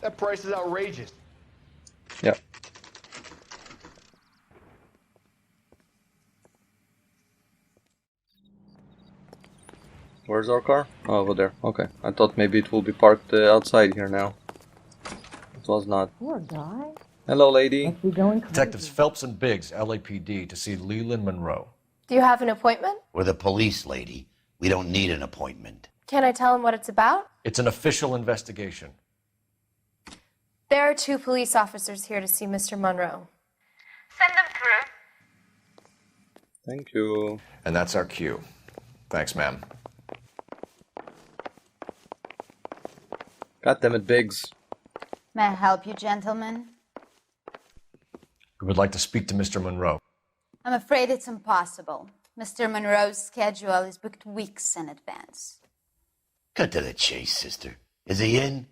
That price is outrageous. Yep. Where's our car? Oh, over there. Okay. I thought maybe it will be parked outside here now. It was not. Poor guy. Hello, lady. Must be going crazy. Detectives Phelps and Biggs, LAPD, to see Leland Monroe. Do you have an appointment? We're the police, lady. We don't need an appointment. Can I tell him what it's about? It's an official investigation. There are 2 police officers here to see Mr. Monroe. Send them through. Thank you. And that's our cue. Thanks, ma'am. God damn it, Biggs. May I help you, gentlemen? We would like to speak to Mr. Monroe. I'm afraid it's impossible. Mr. Monroe's schedule is booked weeks in advance. Cut to the chase, sister. Is he in?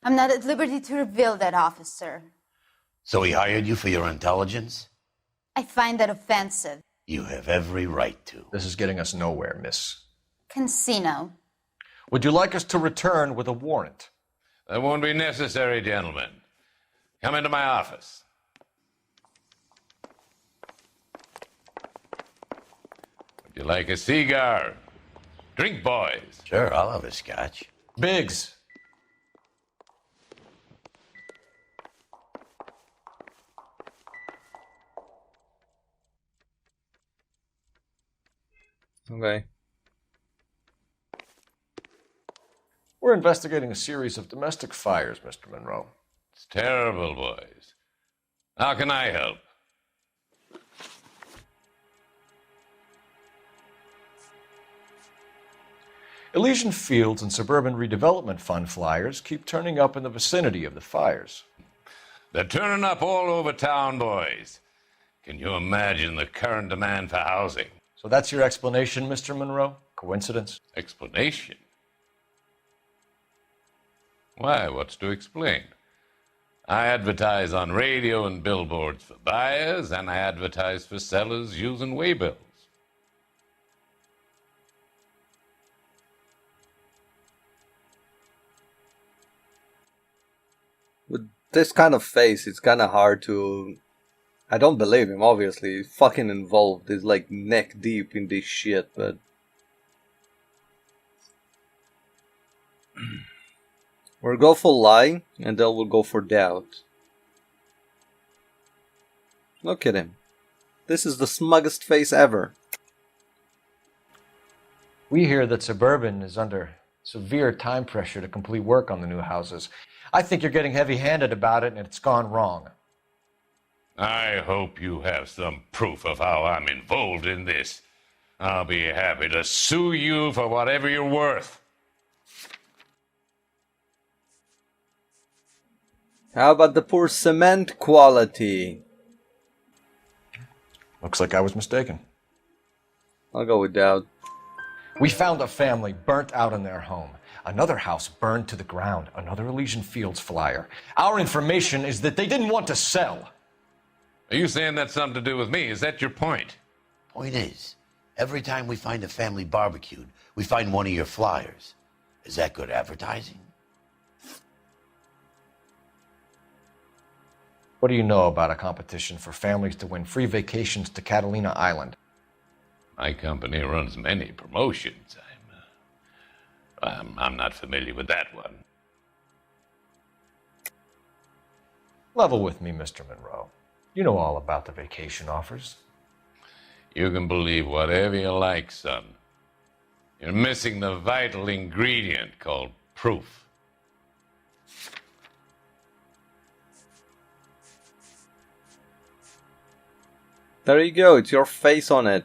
I'm not at liberty to reveal that, officer. So he hired you for your intelligence? I find that offensive. You have every right to. This is getting us nowhere, miss. Casino. Would you like us to return with a warrant? That won't be necessary, gentlemen. Come into my office. Would you like a cigar? Drink, boys. Sure, I'll have a scotch. Biggs! Okay. We're investigating a series of domestic fires, Mr. Monroe. It's terrible, boys. How can I help? Elysian Fields and Suburban Redevelopment Fund flyers keep turning up in the vicinity of the fires. They're turning up all over town, boys. Can you imagine the current demand for housing? So that's your explanation, Mr. Monroe? Coincidence? Explanation? Why, what's to explain? I advertise on radio and billboards for buyers, and I advertise for sellers using waybills. With this kind of face, it's kind of hard to... I don't believe him, obviously. He's fucking involved. He's like neck deep in this shit, but... We'll go for lie, and then we'll go for doubt. Look at him. This is the smuggest face ever. We hear that Suburban is under severe time pressure to complete work on the new houses. I think you're getting heavy-handed about it, and it's gone wrong. I hope you have some proof of how I'm involved in this. I'll be happy to sue you for whatever you're worth. How about the poor cement quality? Looks like I was mistaken. I'll go with doubt. We found a family burnt out in their home. Another house burned to the ground. Another Elysian Fields flyer. Our information is that they didn't want to sell. Are you saying that's something to do with me? Is that your point? Point is, every time we find a family barbecued, we find one of your flyers. Is that good advertising? What do you know about a competition for families to win free vacations to Catalina Island? My company runs many promotions. I'm not familiar with that one. Level with me, Mr. Monroe. You know all about the vacation offers. You can believe whatever you like, son. You're missing the vital ingredient called proof. There you go, it's your face on it.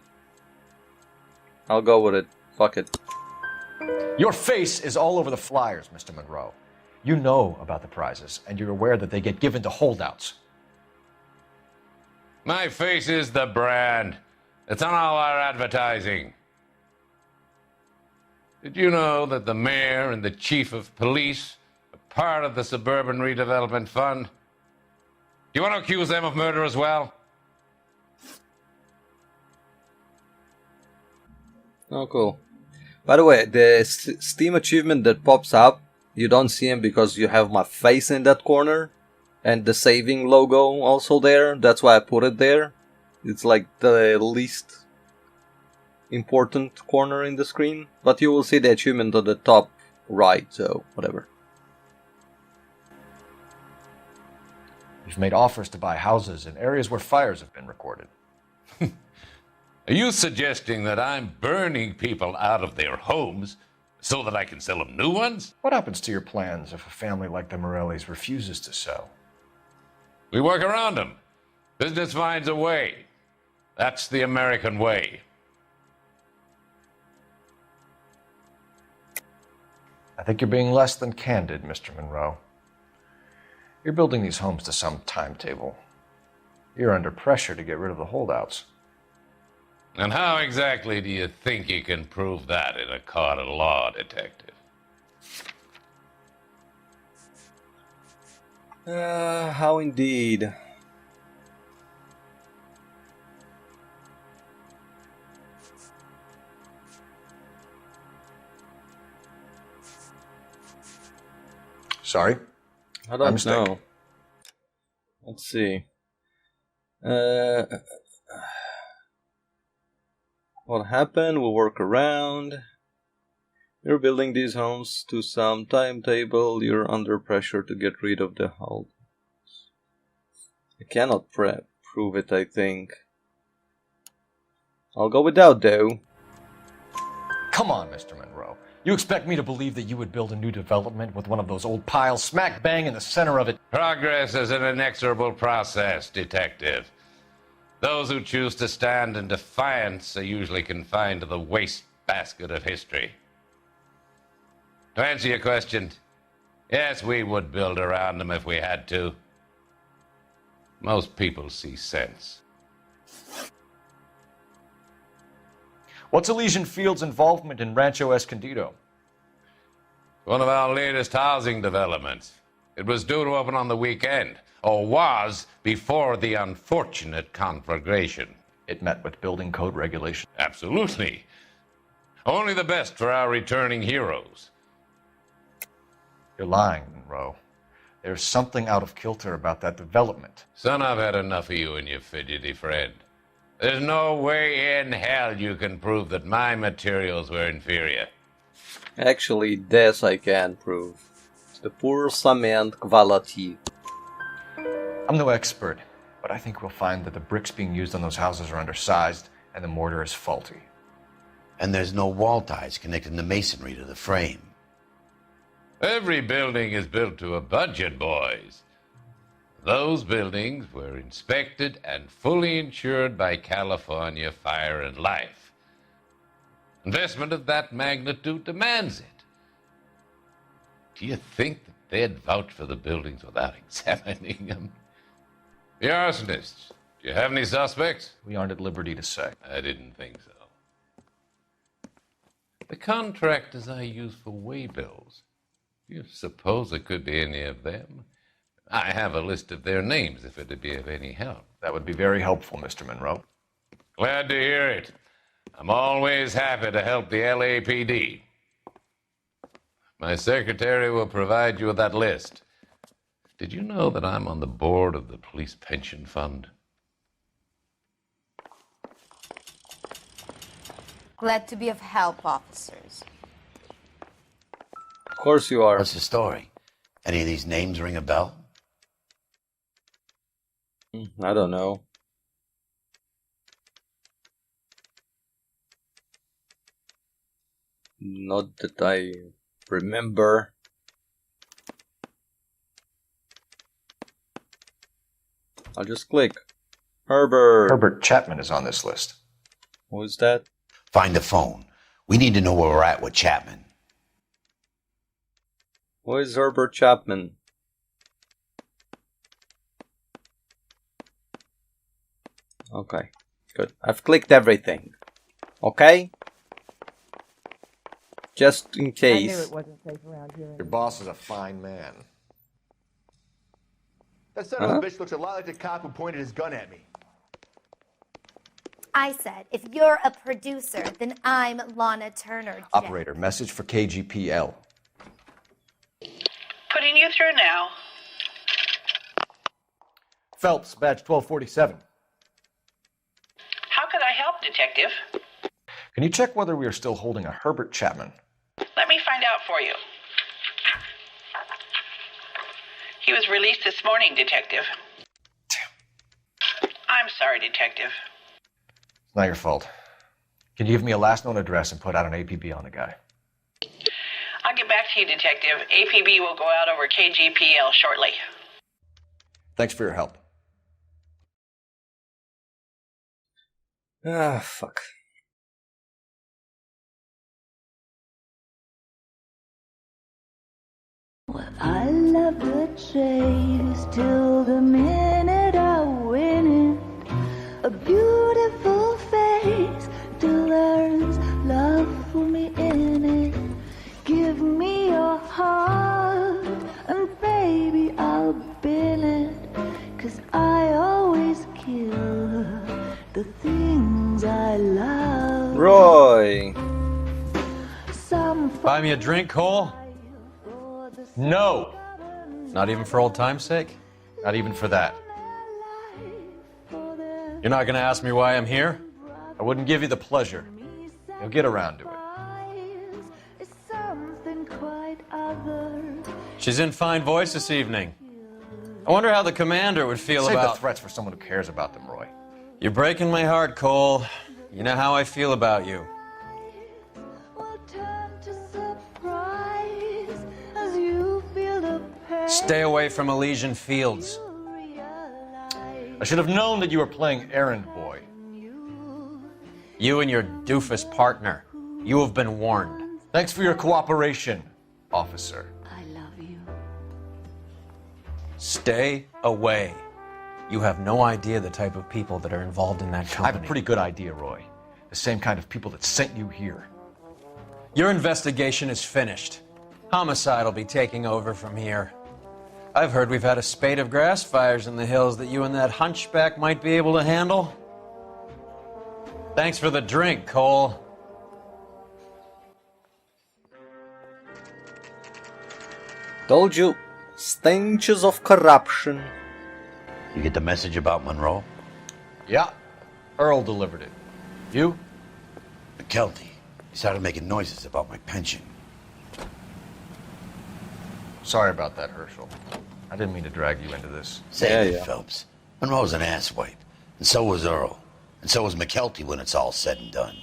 I'll go with it. Fuck it. Your face is all over the flyers, Mr. Monroe. You know about the prizes, and you're aware that they get given to holdouts. My face is the brand. It's on all our advertising. Did you know that the mayor and the chief of police are part of the Suburban Redevelopment Fund? Do you want to accuse them of murder as well? Oh, cool. By the way, the Steam achievement that pops up You don't see him because you have my face in that corner. And the saving logo also there. That's why I put it there. It's like the least important corner in the screen. But you will see the achievement on the top right, so whatever. You've made offers to buy houses in areas where fires have been recorded. Are you suggesting that I'm burning people out of their homes so that I can sell them new ones? What happens to your plans if a family like the Morellis refuses to sell? We work around them. Business finds a way. That's the American way. I think you're being less than candid, Mr. Monroe. You're building these homes to some timetable. You're under pressure to get rid of the holdouts. And how exactly do you think you can prove that in a court of law, detective? How indeed. Sorry? I don't mistake. know. Let's see. What happened? We'll work around. You're building these homes to some timetable. You're under pressure to get rid of the house. I cannot prove it, I think. I'll go without, though. Come on, Mr. Monroe. You expect me to believe that you would build a new development with one of those old piles smack bang in the center of it? Progress is an inexorable process, detective. Those who choose to stand in defiance are usually confined to the wastebasket of history. To answer your question, yes, we would build around them if we had to. Most people see sense. What's Elysian Fields' involvement in Rancho Escondido? One of our latest housing developments. It was due to open on the weekend, or was before the unfortunate conflagration. It met with building code regulations. Absolutely. Only the best for our returning heroes. You're lying, Monroe. There's something out of kilter about that development. Son, I've had enough of you and your fidgety friend. There's no way in hell you can prove that my materials were inferior. Actually, this I can prove. It's the poor cement quality. I'm no expert, but I think we'll find that the bricks being used on those houses are undersized and the mortar is faulty. And there's no wall ties connecting the masonry to the frame. Every building is built to a budget, boys. Those buildings were inspected and fully insured by California Fire and Life. Investment of that magnitude demands it. Do you think that they'd vouch for the buildings without examining them? The arsonists, do you have any suspects? We aren't at liberty to say. I didn't think so. The contractors I use for waybills, do you suppose it could be any of them? I have a list of their names if it'd be of any help. That would be very helpful, Mr. Monroe. Glad to hear it. I'm always happy to help the LAPD. My secretary will provide you with that list. Did you know that I'm on the board of the police pension fund? Glad to be of help, officers. Of course you are. What's the story? Any of these names ring a bell? I don't know. Not that I remember. I'll just click. Herbert. Herbert Chapman is on this list. Who is that? Find the phone. We need to know where we're at with Chapman. Who is Herbert Chapman? Okay, good. I've clicked everything. Okay? Just in I knew case. it wasn't safe around here. Your boss is a fine man. That son of a bitch looks a lot like the cop who pointed his gun at me. I said, if you're a producer, then I'm Lana Turner. Jen. Operator, message for KGPL. Putting you through now. Phelps, badge 1247. How could I help, Detective? Can you check whether we are still holding a Herbert Chapman? Let me find out for you. He was released this morning, Detective. Damn. I'm sorry, Detective. It's not your fault. Can you give me a last known address and put out an APB on the guy? I'll get back to you, Detective. APB will go out over KGPL shortly. Thanks for your help. Ah, fuck. Well, I love the chase till the minute I win it. A beautiful face till there's love for me in it. Give me your heart and baby I'll bill it. 'Cause I always kill the things I love. Roy! Buy me a drink, Cole? No! Not even for old time's sake? Not even for that. You're not gonna ask me why I'm here? I wouldn't give you the pleasure. You'll get around to it. She's in fine voice this evening. I wonder how the commander would feel Save about... the threats for someone who cares about them, Roy. You're breaking my heart, Cole. You know how I feel about you. Stay away from Elysian Fields. I should have known that you were playing errand boy. You and your doofus partner. You have been warned. Thanks for your cooperation, officer. I love you. Stay away. You have no idea the type of people that are involved in that company. I have a pretty good idea, Roy. The same kind of people that sent you here. Your investigation is finished. Homicide will be taking over from here. I've heard we've had a spate of grass fires in the hills that you and that hunchback might be able to handle. Thanks for the drink, Cole. Told you, stenches of corruption. You get the message about Monroe? Yeah, Earl delivered it. You? McKelty. He started making noises about my pension. Sorry about that, Herschel. I didn't mean to drag you into this. Say it, Phelps. Monroe's an asswipe. And so was Earl. And so was McKelty when it's all said and done.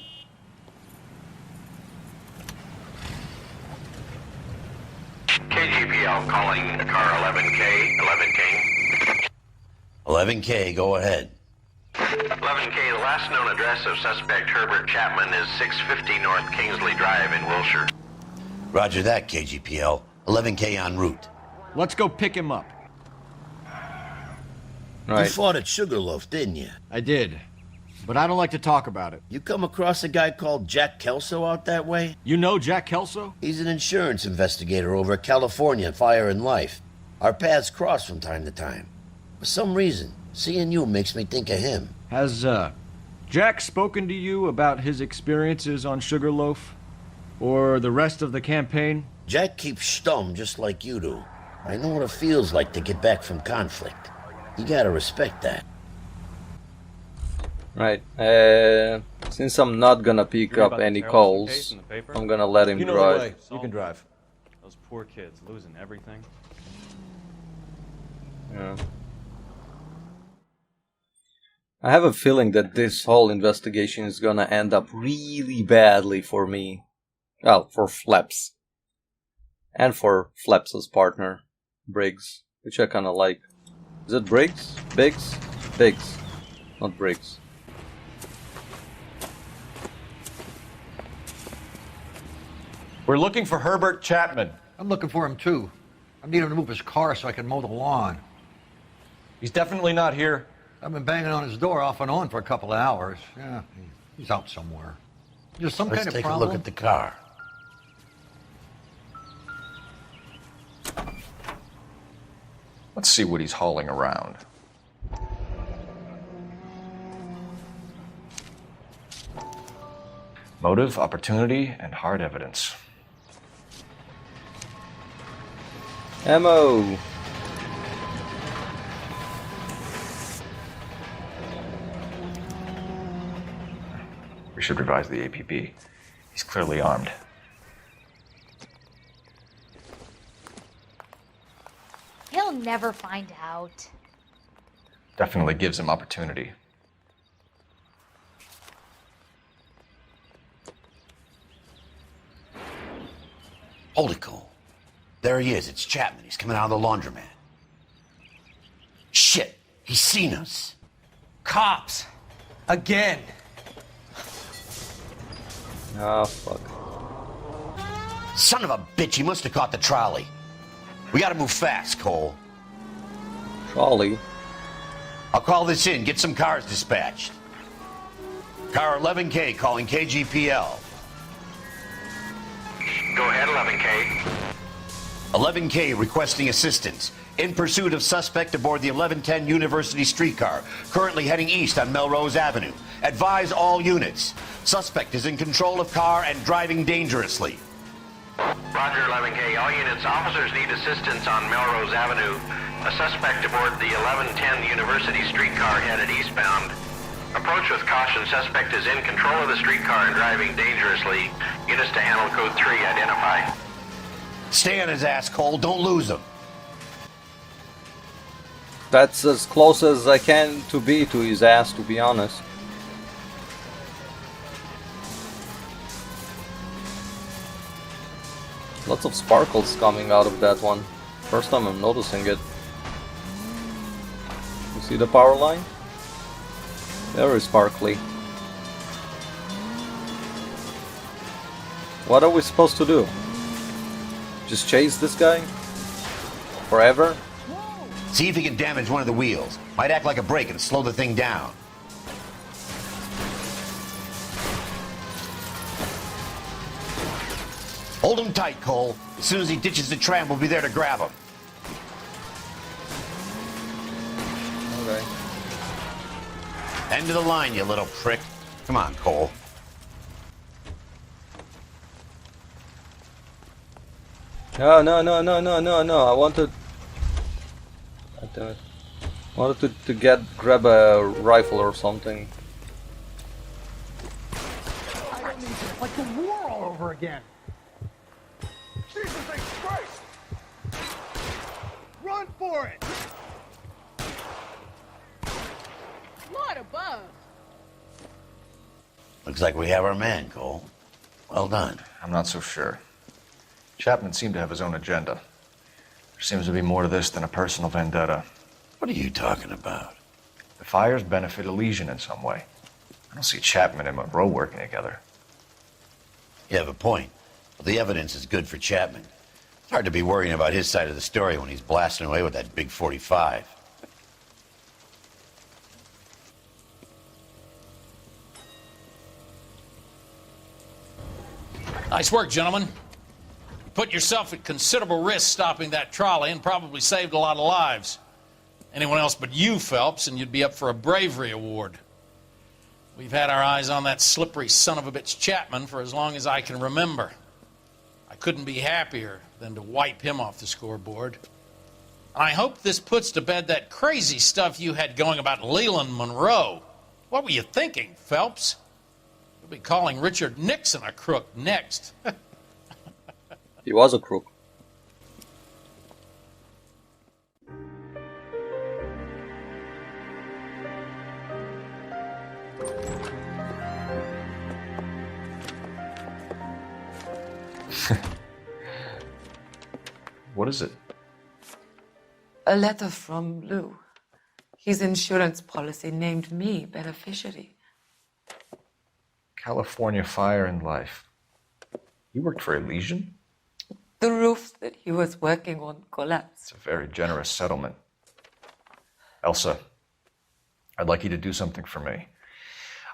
KGPL calling car 11K, 11K. 11K, go ahead. 11K, the last known address of suspect Herbert Chapman is 650 North Kingsley Drive in Wilshire. Roger that, KGPL. 11K en route. Let's go pick him up. Right. You fought at Sugarloaf, didn't you? I did. But I don't like to talk about it. You come across a guy called Jack Kelso out that way? You know Jack Kelso? He's an insurance investigator over at California Fire and Life. Our paths cross from time to time. For some reason, seeing you makes me think of him. Has, Jack spoken to you about his experiences on Sugarloaf? Or the rest of the campaign? Jack keeps stum just like you do. I know what it feels like to get back from conflict. You gotta respect that. Right. Since I'm not gonna pick up any calls, I'm gonna let him drive. You can drive. Those poor kids losing everything. Yeah. I have a feeling that this whole investigation is gonna end up really badly for me. Well, for Flaps. And for Flaps' partner, Briggs, which I kinda like. Is it Briggs? Biggs? Biggs. Not Briggs. We're looking for Herbert Chapman. I'm looking for him too. I need him to move his car so I can mow the lawn. He's definitely not here. I've been banging on his door off and on for a couple of hours. Yeah, he's out somewhere. There's some kind of problem. Let's take a look at the car. Let's see what he's hauling around. Motive, opportunity, and hard evidence. Ammo! We should revise the APB. He's clearly armed. He'll never find out. Definitely gives him opportunity. Holy cow. There he is. It's Chapman. He's coming out of the laundromat. Shit. He's seen us. Cops. Again. Ah, fuck. Son of a bitch. He must have caught the trolley. We gotta move fast, Cole. Trolley? I'll call this in. Get some cars dispatched. Car 11K calling KGPL. Go ahead, 11K. 11K requesting assistance. In pursuit of suspect aboard the 1110 University streetcar, currently heading east on Melrose Avenue. Advise all units. Suspect is in control of car and driving dangerously. Roger, 11K. All units, officers need assistance on Melrose Avenue. A suspect aboard the 1110 University streetcar headed eastbound. Approach with caution. Suspect is in control of the streetcar and driving dangerously. Units to handle code 3, identify. Stay on his ass, Cole. Don't lose him. That's as close as I can to be to his ass, to be honest. Lots of sparkles coming out of that one. First time I'm noticing it. You see the power line? Very sparkly. What are we supposed to do? Just chase this guy? Forever? See if he can damage one of the wheels. Might act like a brake and slow the thing down. Hold him tight, Cole. As soon as he ditches the tram, we'll be there to grab him. Okay. End of the line, you little prick. Come on, Cole. No. I wanted to grab a rifle or something. I don't need this. Like the war all over again. Jesus H. Christ! Run for it! Lord above. Looks like we have our man, Cole. Well done. I'm not so sure. Chapman seemed to have his own agenda. There seems to be more to this than a personal vendetta. What are you talking about? The fires benefit Elysian in some way. I don't see Chapman and Monroe working together. You have a point. Well, the evidence is good for Chapman. It's hard to be worrying about his side of the story when he's blasting away with that big 45. Nice work, gentlemen. You put yourself at considerable risk stopping that trolley and probably saved a lot of lives. Anyone else but you, Phelps, and you'd be up for a bravery award. We've had our eyes on that slippery son of a bitch Chapman for as long as I can remember. I couldn't be happier than to wipe him off the scoreboard. And I hope this puts to bed that crazy stuff you had going about Leland Monroe. What were you thinking, Phelps? You'll be calling Richard Nixon a crook next. He was a crook. What is it? A letter from Lou. His insurance policy named me beneficiary. California Fire and Life. You worked for Elysian? The roof that he was working on collapsed. It's a very generous settlement. Elsa, I'd like you to do something for me.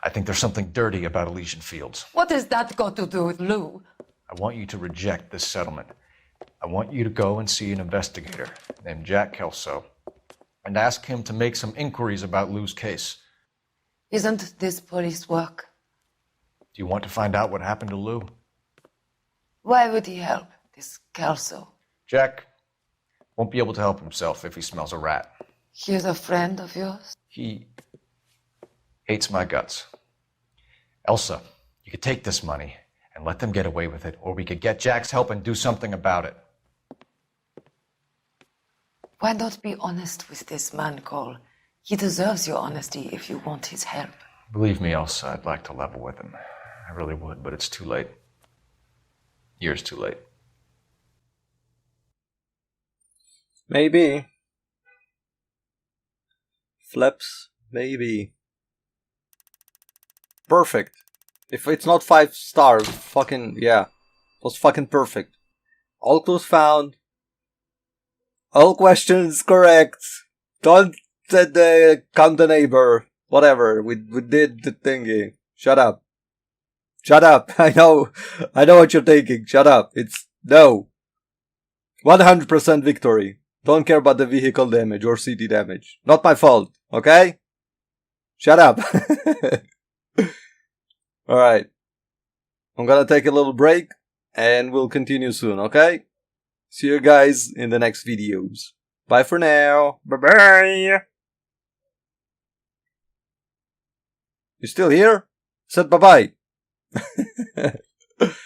I think there's something dirty about Elysian Fields. What has that got to do with Lou? I want you to reject this settlement. I want you to go and see an investigator named Jack Kelso and ask him to make some inquiries about Lou's case. Isn't this police work? Do you want to find out what happened to Lou? Why would he help this Kelso? Jack, Won't be able to help himself if he smells a rat. He's a friend of yours? He hates my guts. Elsa, you could take this money and let them get away with it, or we could get Jack's help and do something about it. Why not be honest with this man, Cole? He deserves your honesty if you want his help. Believe me, Elsa, I'd like to level with him. I really would, but it's too late. Years too late. Maybe. Flips, maybe. Perfect. If it's not 5 stars, fucking, yeah. It was fucking perfect. All clues found. All questions correct. Don't count the neighbor. Whatever. We did the thingy. Shut up. Shut up. I know what you're thinking. Shut up. It's no. 100% victory. Don't care about the vehicle damage or city damage. Not my fault. Okay? Shut up. Alright. I'm gonna take a little break and we'll continue soon, okay? See you guys in the next videos. Bye for now. Bye bye. You still here? Said bye bye.